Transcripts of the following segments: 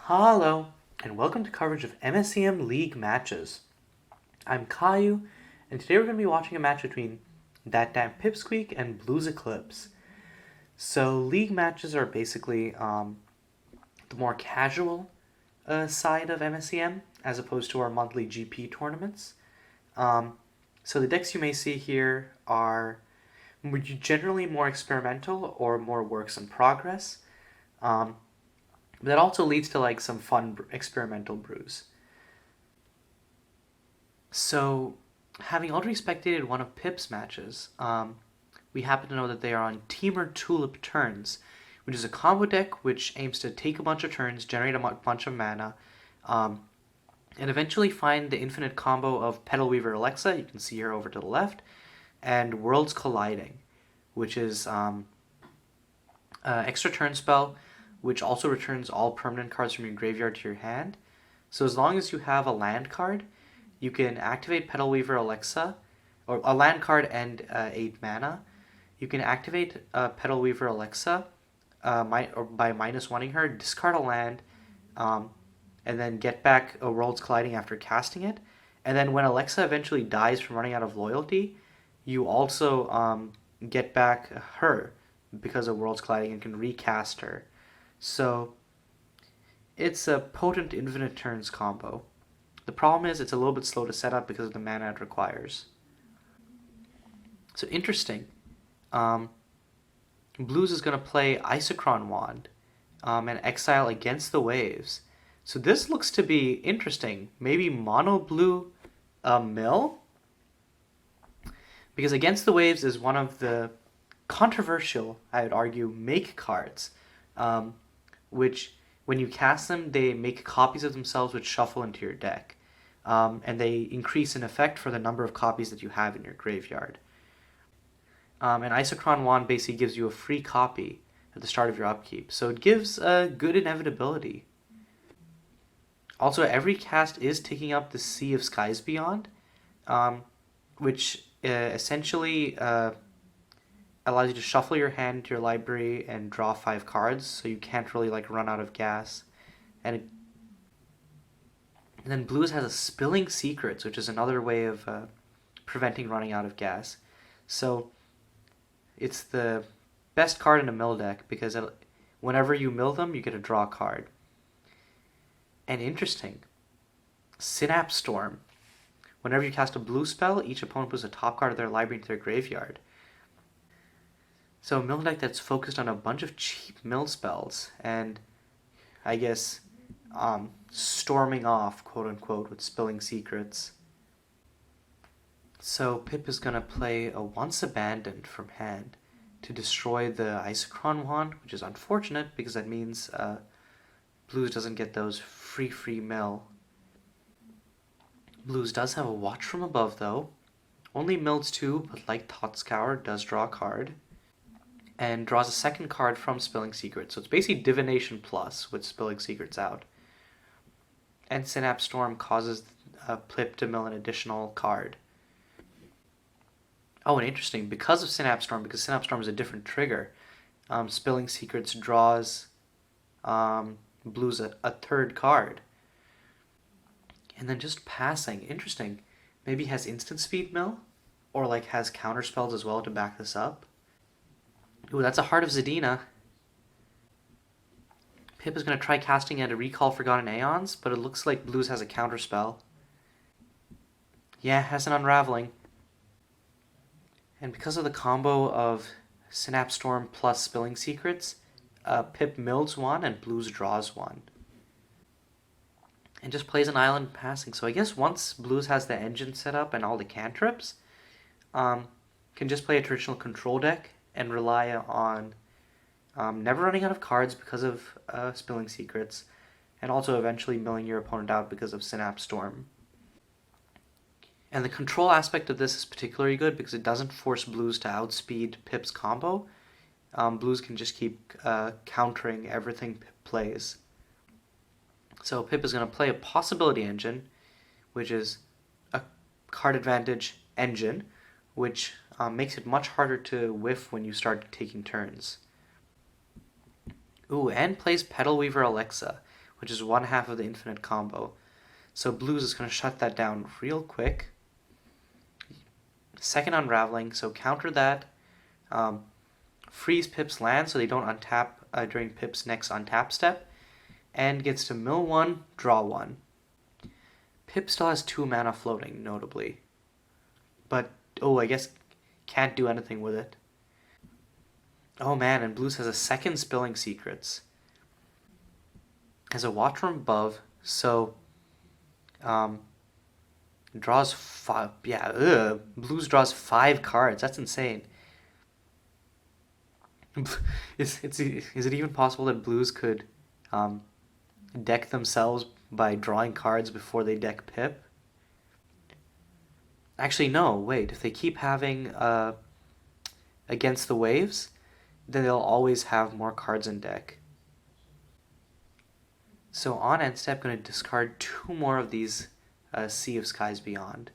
Hello, and welcome to coverage of MSEM League matches. I'm Caillou, and today we're going to be watching a match between That Damn Pipsqueak and BluesEclipse. So, league matches are basically the more casual side of MSEM, as opposed to our monthly GP tournaments. So, the decks you may see here are generally more experimental or more works in progress. That also leads to like some fun experimental brews. So, having already spectated one of Pip's matches, we happen to know that they are on Temur Tulip turns, which is a combo deck which aims to take a bunch of turns, generate a bunch of mana, and eventually find the infinite combo of Petal Weaver Alexa, you can see here over to the left, and Worlds Colliding, which is extra turn spell, which also returns all permanent cards from your graveyard to your hand. So as long as you have a land card, you can activate Petal Weaver Alexa, or a land card and 8 mana. You can activate Petal Weaver Alexa by -1ing her, discard a land, and then get back a Worlds Colliding after casting it. And then when Alexa eventually dies from running out of loyalty, you also get back her because of Worlds Colliding and can recast her. So it's a potent infinite turns combo. The problem is it's a little bit slow to set up because of the mana it requires. So interesting. Blues is going to play Isochron Wand and exile Against the Waves. So this looks to be interesting. Maybe MonoBlue mill? Because Against the Waves is one of the controversial, I would argue, make cards. Which, when you cast them, they make copies of themselves which shuffle into your deck. And they increase in effect for the number of copies that you have in your graveyard. And Isochron Wand basically gives you a free copy at the start of your upkeep. So it gives a good inevitability. Also, every cast is taking up the Sea of Skies Beyond, which essentially allows you to shuffle your hand into your library and draw 5 cards, so you can't really like run out of gas. And then Blues has a Spilling Secrets, which is another way of preventing running out of gas. So it's the best card in a mill deck because whenever you mill them, you get to draw a card. And interesting, Synapse Storm. Whenever you cast a blue spell, each opponent puts a top card of their library into their graveyard. So a mill deck that's focused on a bunch of cheap mill spells and, I guess, storming off, quote-unquote, with Spilling Secrets. So Pip is going to play a Once Abandoned from hand to destroy the Isochron Wand, which is unfortunate because that means Blues doesn't get those free mill. Blues does have a Watch from Above, though. Only mills 2, but like Thought Scour, does draw a card. And draws a second card from Spilling Secrets. So it's basically Divination Plus with Spilling Secrets out. And Synapse Storm causes Pip to mill an additional card. Oh, and interesting, because Synapse Storm is a different trigger, Spilling Secrets draws Blues a third card. And then just passing, interesting. Maybe has instant speed mill? Or like has counter spells as well to back this up? Ooh, that's a Heart of Zadina. Pip is going to try casting at a Recall Forgotten Aeons, but it looks like Blues has a counter spell. Yeah, has an Unraveling. And because of the combo of Synapse Storm plus Spilling Secrets, Pip mills one and Blues draws one. And just plays an island passing. So I guess once Blues has the engine set up and all the cantrips, can just play a traditional control deck and rely on never running out of cards because of Spilling Secrets, and also eventually milling your opponent out because of Synapse Storm. And the control aspect of this is particularly good because it doesn't force Blues to outspeed Pip's combo. Blues can just keep countering everything Pip plays. So Pip is going to play a Possibility Engine, which is a card advantage engine, which makes it much harder to whiff when you start taking turns. Ooh, and plays Petal Weaver Alexa, which is 1/2 of the infinite combo. So Blues is going to shut that down real quick. Second Unraveling, so counter that. Freeze Pip's land so they don't untap during Pip's next untap step. And gets to mill 1, draw 1. Pip still has 2 mana floating, notably. But, I guess can't do anything with it. Oh man, and Blues has a second Spilling Secrets. Has a Watch from Above, so draws 5. Yeah, Blues draws 5 cards. That's insane. Is it even possible that Blues could deck themselves by drawing cards before they deck Pip? Actually, no, wait. If they keep having Against the Waves, then they'll always have more cards in deck. So on end step, I'm going to discard 2 more of these Sea of Skies Beyond.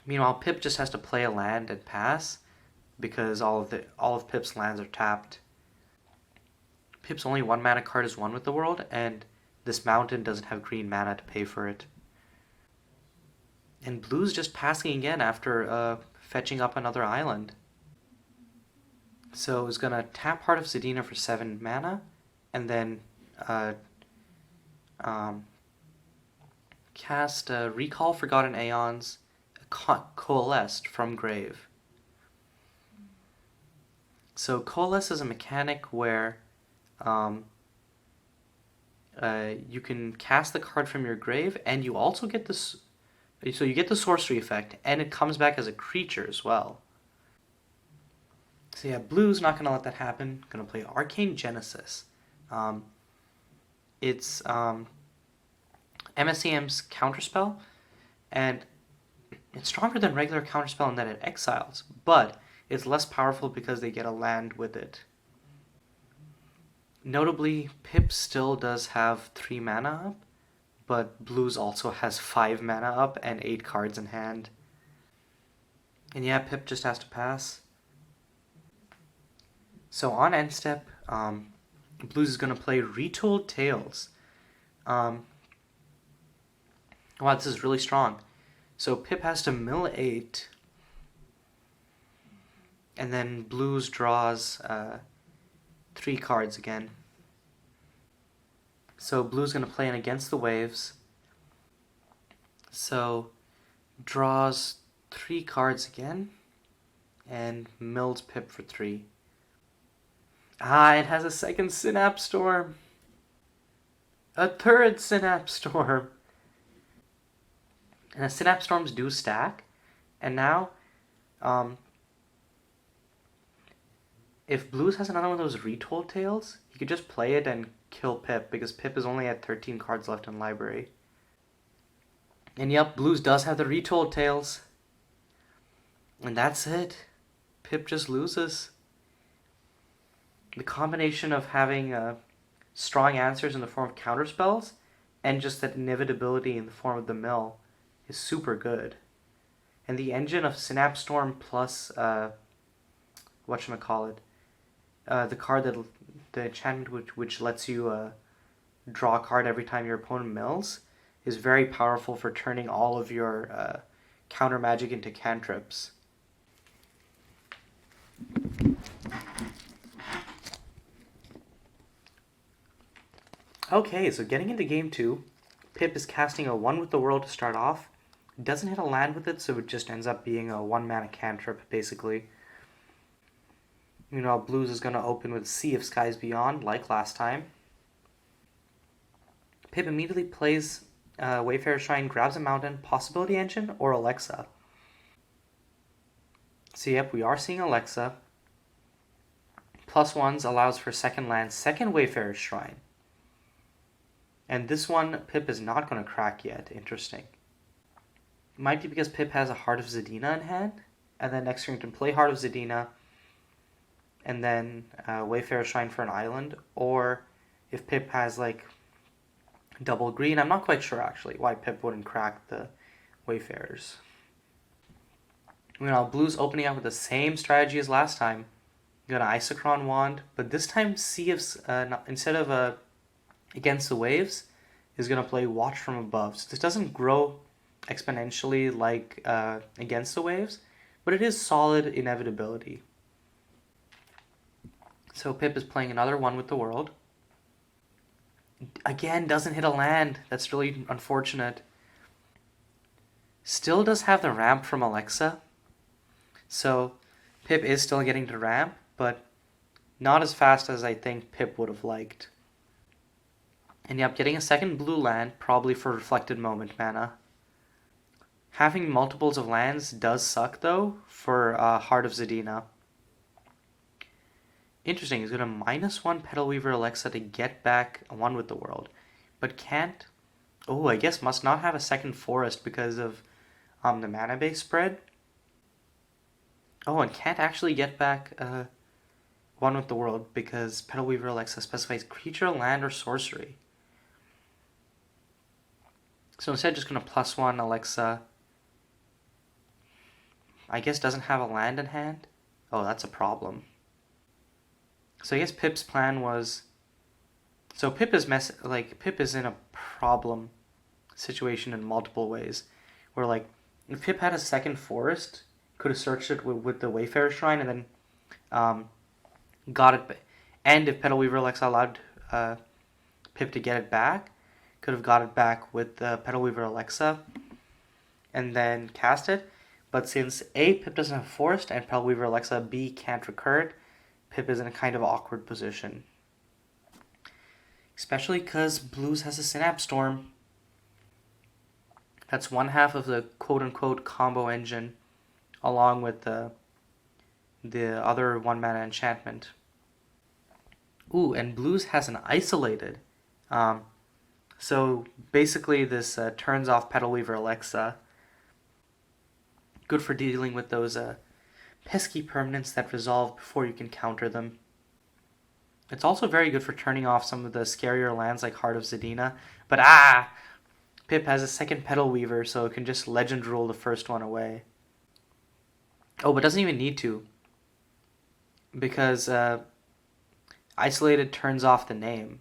Meanwhile, Pip just has to play a land and pass because all of Pip's lands are tapped. Pip's only 1 mana card is 1 with the world, and this mountain doesn't have green mana to pay for it. And Blue's just passing again after fetching up another island. So it's going to tap Heart of Zadina for 7 mana, and then cast Recall Forgotten Aeons, Coalesced from Grave. So Coalesce is a mechanic where you can cast the card from your grave, and you also get this. So you get the sorcery effect, and it comes back as a creature as well. So yeah, Blue's not going to let that happen. Going to play Arcane Genesis. It's MSEM's counterspell, and it's stronger than regular counterspell in that it exiles, but it's less powerful because they get a land with it. Notably, Pip still does have 3 mana up, but Blues also has 5 mana up and 8 cards in hand. And yeah, Pip just has to pass. So on end step, Blues is going to play Retold Tales. Wow, this is really strong. So Pip has to mill 8, and then Blues draws 3 cards again. So Blue's going to play an Against the Waves. So draws 3 cards again, and mills Pip for 3. It has a second Synapse Storm. A third Synapse Storm. And the Synapse Storms do stack. And now, if Blues has another one of those Retold Tales, he could just play it and kill Pip, because Pip is only at 13 cards left in library. And yep, Blues does have the Retold Tales. And that's it. Pip just loses. The combination of having strong answers in the form of counterspells and just that inevitability in the form of the mill is super good. And the engine of Synapse Storm plus whatchamacallit, the card that the enchantment which lets you draw a card every time your opponent mills is very powerful for turning all of your counter magic into cantrips. Okay, so getting into game 2, Pip is casting a 1 with the world to start off. Doesn't hit a land with it, so it just ends up being a 1 mana cantrip, basically. Meanwhile, Blues is going to open with Sea of Skies Beyond, like last time. Pip immediately plays Wayfarer's Shrine, grabs a mountain, Possibility Engine, or Alexa. So yep, we are seeing Alexa. +1s allows for second land, second Wayfarer's Shrine. And this one, Pip is not going to crack yet. Interesting. Might be because Pip has a Heart of Zadina in hand, and then next turn can play Heart of Zadina, and then Wayfarer's Shrine for an island, or if Pip has like double green, I'm not quite sure actually why Pip wouldn't crack the Wayfarers. Blues opening up with the same strategy as last time. Got an Isochron Wand, but this time instead of against the waves is going to play Watch from Above. So this doesn't grow exponentially like against the waves, but it is solid inevitability. So Pip is playing another One with the World. Again, doesn't hit a land. That's really unfortunate. Still does have the ramp from Alexa. So Pip is still getting to ramp, but not as fast as I think Pip would have liked. And yep, getting a second blue land, probably for Reflected Moment mana. Having multiples of lands does suck though, for Heart of Zadina. Interesting, he's going to -1 Petal Weaver Alexa to get back a One with the World. But can't... Oh, I guess must not have a second Forest because of the mana base spread. Oh, and can't actually get back One with the World because Petal Weaver Alexa specifies creature, land, or sorcery. So instead just going to +1 Alexa. I guess doesn't have a land in hand. Oh, that's a problem. So I guess Pip's plan was... So Pip is Pip is in a problem situation in multiple ways. Where like, if Pip had a second forest, could have searched it with the Wayfarer Shrine and then got it. And if Petal Weaver Alexa allowed Pip to get it back, could have got it back with the Petal Weaver Alexa and then cast it. But since A, Pip doesn't have forest, and Petal Weaver Alexa, B, can't recur it, Pip is in a kind of awkward position. Especially because Blues has a Synapse Storm. That's one half of the quote-unquote combo engine, along with the other 1-mana enchantment. Ooh, and Blues has an Isolated. So basically this turns off Petal Weaver Alexa. Good for dealing with those pesky permanents that resolve before you can counter them. It's also very good for turning off some of the scarier lands like Heart of Zadina. But Pip has a second Petal Weaver, so it can just Legend Rule the first one away. Oh, but doesn't even need to. Because Isolated turns off the name.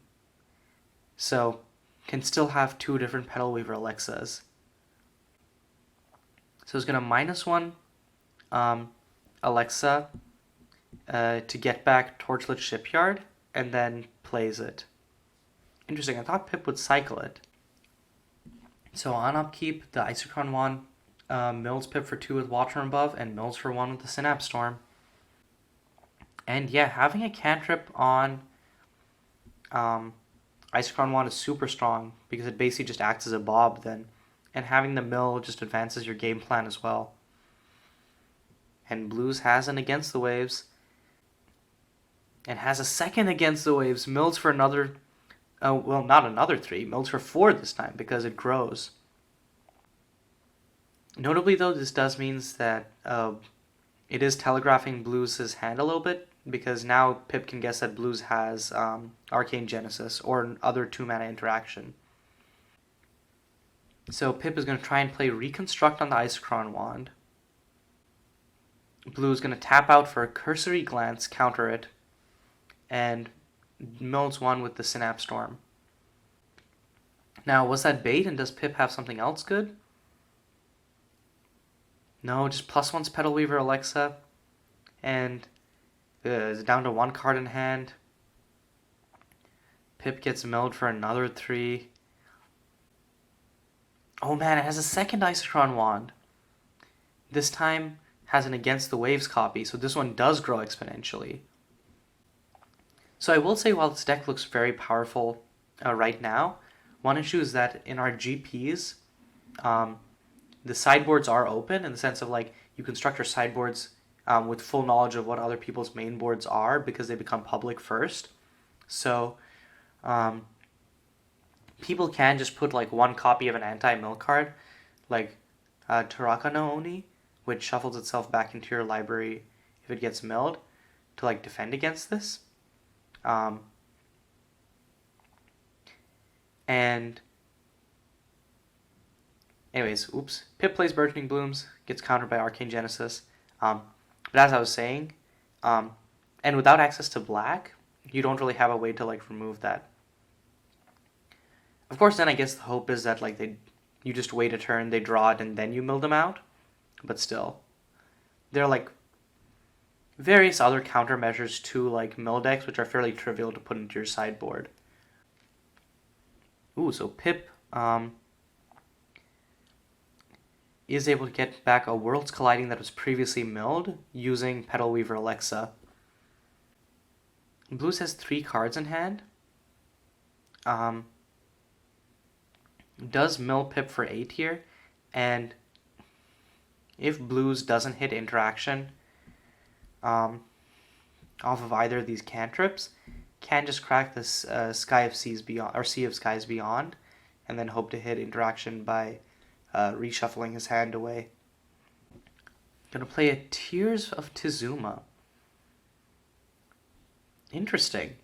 So can still have 2 different Petal Weaver Alexas. So it's going to -1 Alexa to get back Torchlit Shipyard, and then plays it. Interesting, I thought Pip would cycle it. So on upkeep, the Isochron Wand mills Pip for 2 with Watch from Above, and mills for 1 with the Synapse Storm. And yeah, having a cantrip on Isochron Wand is super strong, because it basically just acts as a bob then. And having the mill just advances your game plan as well. And Blues has an Against the Waves. And has a second Against the Waves. Mills for another... well, not another 3. Mills for 4 this time, because it grows. Notably, though, this does means that it is telegraphing Blues' hand a little bit. Because now Pip can guess that Blues has Arcane Genesis or other 2-mana interaction. So Pip is going to try and play Reconstruct on the Isochron Wand. Blue is going to tap out for a Cursory Glance, counter it, and mills 1 with the Synapse Storm. Now, was that bait, and does Pip have something else good? No, just +1's Petal Weaver Alexa, and is down to 1 card in hand. Pip gets milled for another 3. Oh man, it has a second Isochron Wand. This time has an Against the Waves copy, so this one does grow exponentially. So I will say, while this deck looks very powerful right now, one issue is that in our GPs, the sideboards are open in the sense of like you construct your sideboards with full knowledge of what other people's main boards are because they become public first. So people can just put like 1 copy of an anti-mill card, like Taraka no Oni, which shuffles itself back into your library if it gets milled, to like defend against this. And anyways, oops. Pip plays Burgeoning Blooms, gets countered by Arcane Genesis. But as I was saying, and without access to black, you don't really have a way to like remove that. Of course, then I guess the hope is that you just wait a turn, they draw it, and then you mill them out. But still, there are like various other countermeasures to like mill decks, which are fairly trivial to put into your sideboard. Ooh, so Pip is able to get back a Worlds Colliding that was previously milled using Petal Weaver Alexa. Blues has 3 cards in hand. Does mill Pip for 8 here, and if Blues doesn't hit interaction off of either of these cantrips, can just crack this Sky of Seas Beyond, or Sea of Skies Beyond, and then hope to hit interaction by reshuffling his hand away. Gonna play a Tears of Tizuma. Interesting.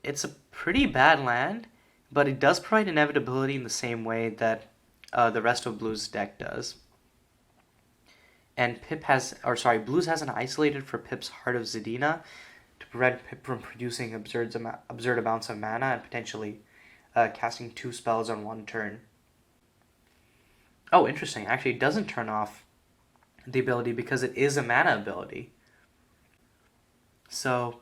It's a pretty bad land, but it does provide inevitability in the same way that the rest of Blue's deck does. And Blues has an isolated for Pip's Heart of Zedina to prevent Pip from producing absurd amounts of mana and potentially casting 2 spells on 1 turn. Oh, interesting. Actually, it doesn't turn off the ability because it is a mana ability. So,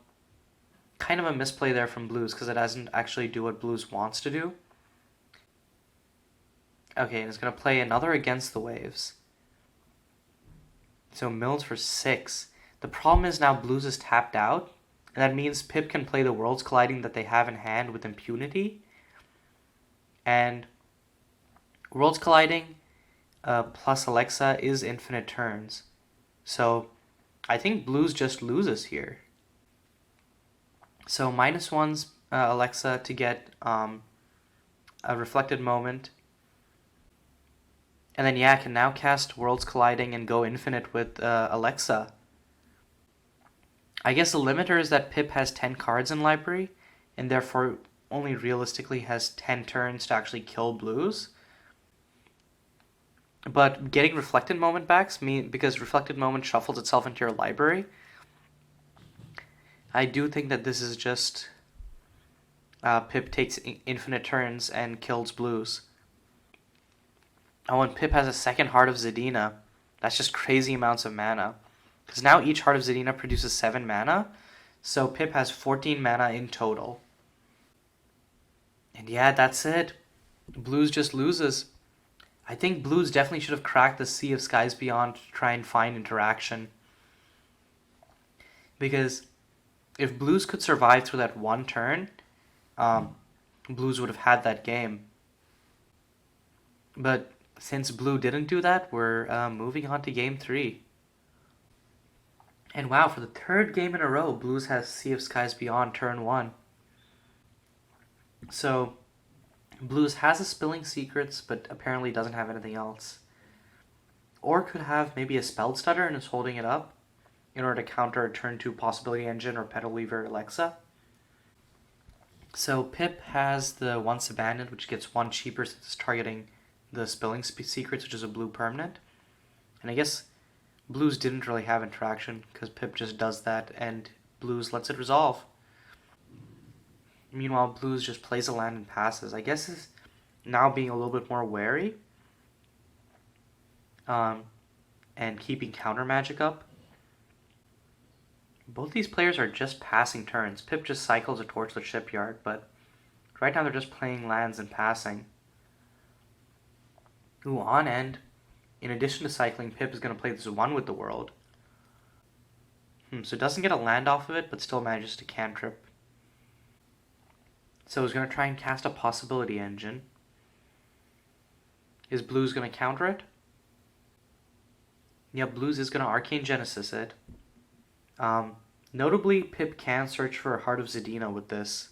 kind of a misplay there from Blues because it doesn't actually do what Blues wants to do. Okay, and it's going to play another Against the Waves. So mills for 6. The problem is now Blues is tapped out, and that means Pip can play the Worlds Colliding that they have in hand with impunity. And Worlds Colliding plus Alexa is infinite turns. So I think Blues just loses here. So -1's Alexa to get a Reflected Moment. And then, yeah, I can now cast Worlds Colliding and go infinite with Alexa. I guess the limiter is that Pip has 10 cards in library, and therefore only realistically has 10 turns to actually kill Blues. But getting Reflected Moment backs because Reflected Moment shuffles itself into your library. I do think that this is just Pip takes infinite turns and kills Blues. Oh, and Pip has a second Heart of Zedina. That's just crazy amounts of mana. Because now each Heart of Zedina produces 7 mana. So Pip has 14 mana in total. And yeah, that's it. Blues just loses. I think Blues definitely should have cracked the Sea of Skies Beyond to try and find interaction. Because if Blues could survive through that 1 turn, Blues would have had that game. But since Blue didn't do that, we're moving on to Game 3. And wow, for the 3rd game in a row, Blues has Sea of Skies Beyond turn 1. So, Blues has a Spilling Secrets, but apparently doesn't have anything else. Or could have maybe a Spell Stutter and is holding it up in order to counter a turn 2 Possibility Engine or Petal Weaver Alexa. So Pip has the Once Abandoned, which gets 1 cheaper since it's targeting the Spilling Secrets, which is a blue permanent. And I guess Blues didn't really have interaction because Pip just does that and Blues lets it resolve. Meanwhile, Blues just plays a land and passes. I guess is now being a little bit more wary and keeping counter magic up. Both these players are just passing turns. Pip just cycles a Torchlit Shipyard, but right now they're just playing lands and passing. Ooh, on end, in addition to cycling, Pip is going to play this 1 with the World. So it doesn't get a land off of it, but still manages to cantrip. So he's going to try and cast a Possibility Engine. Is Blues going to counter it? Yeah, Blues is going to Arcane Genesis it. Notably, Pip can search for a Heart of Zedina with this.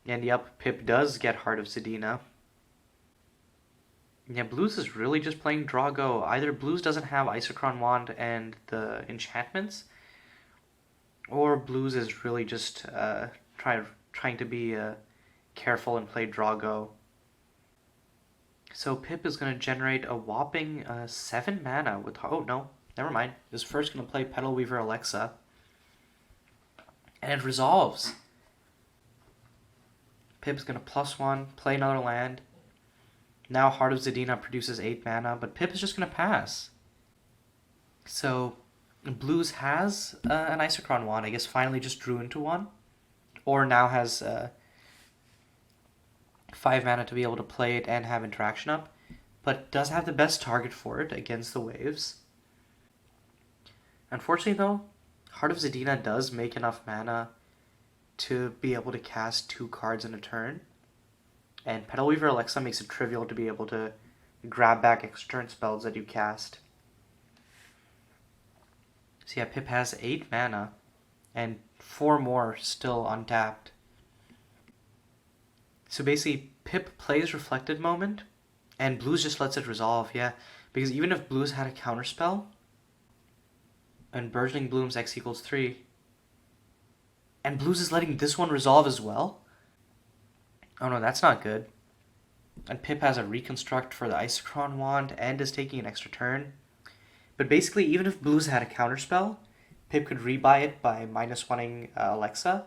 And yep, Pip does get Heart of Zedina. Yeah, Blues is really just playing Draw Go. Either Blues doesn't have Isochron Wand and the enchantments, or Blues is really just trying to be careful and play Draw Go. So Pip is going to generate a whopping 7 mana with... Oh, no. Never mind. He's first going to play Petal Weaver Alexa. And it resolves. Pip's gonna +1, play another land. Now Heart of Zedina produces 8 mana, but Pip is just gonna pass. So Blues has an Isochron wand, I guess finally just drew into one. Or now has 5 mana to be able to play it and have interaction up. But does have the best target for it against the waves. Unfortunately though, Heart of Zedina does make enough mana to be able to cast 2 cards in a turn. And Petal Weaver Alexa makes it trivial to be able to grab back extra turn spells that you cast. So yeah, Pip has 8 mana, and 4 more still untapped. So basically, Pip plays Reflected Moment, and Blues just lets it resolve, yeah. Because even if Blues had a counterspell, and Burgeoning Blooms X equals 3, and Blues is letting this one resolve as well? Oh no, that's not good. And Pip has a Reconstruct for the Isochron wand, and is taking an extra turn. But basically, even if Blues had a counterspell, Pip could rebuy it by -1ing Alexa,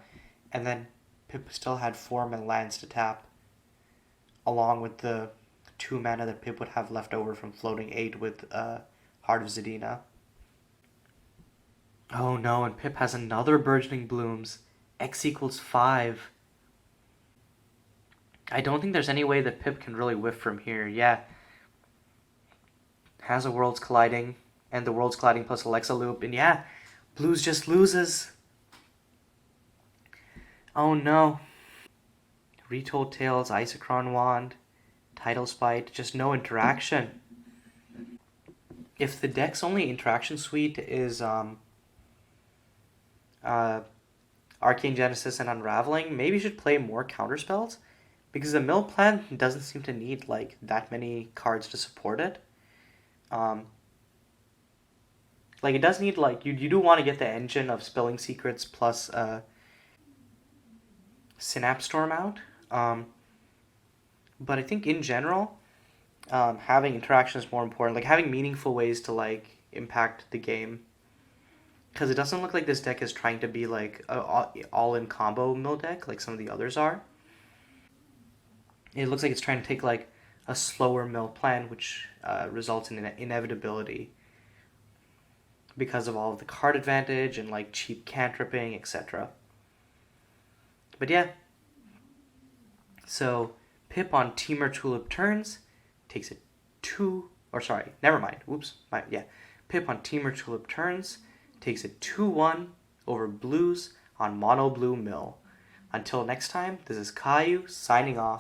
and then Pip still had 4 lands to tap, along with the 2 mana that Pip would have left over from floating 8 with Heart of Zedina. Oh no, and Pip has another Burgeoning Blooms, X equals 5. I don't think there's any way that Pip can really whiff from here, yeah. Has a Worlds Colliding, and the Worlds Colliding plus Alexa loop, and yeah, Blues just loses. Oh no. Retold Tales, Isochron wand, Tidal Spite, just no interaction. If the deck's only interaction suite is Arcane Genesis and Unraveling, maybe you should play more counterspells, because the mill plan doesn't seem to need like that many cards to support it. Like it does need like you do want to get the engine of Spilling Secrets plus Synapse Storm out. But I think in general, having interaction is more important. Like having meaningful ways to like impact the game. Because it doesn't look like this deck is trying to be like a all-in combo mill deck like some of the others are. It looks like it's trying to take like a slower mill plan, which results in an inevitability because of all of the card advantage and like cheap cantripping, etc. But yeah, so Pip on Temur Tulip turns takes it 2, or sorry, never mind. Oops, Pip on Temur Tulip turns takes it 2-1 over Blues on MonoBlue mill. Until next time, this is Caillou signing off.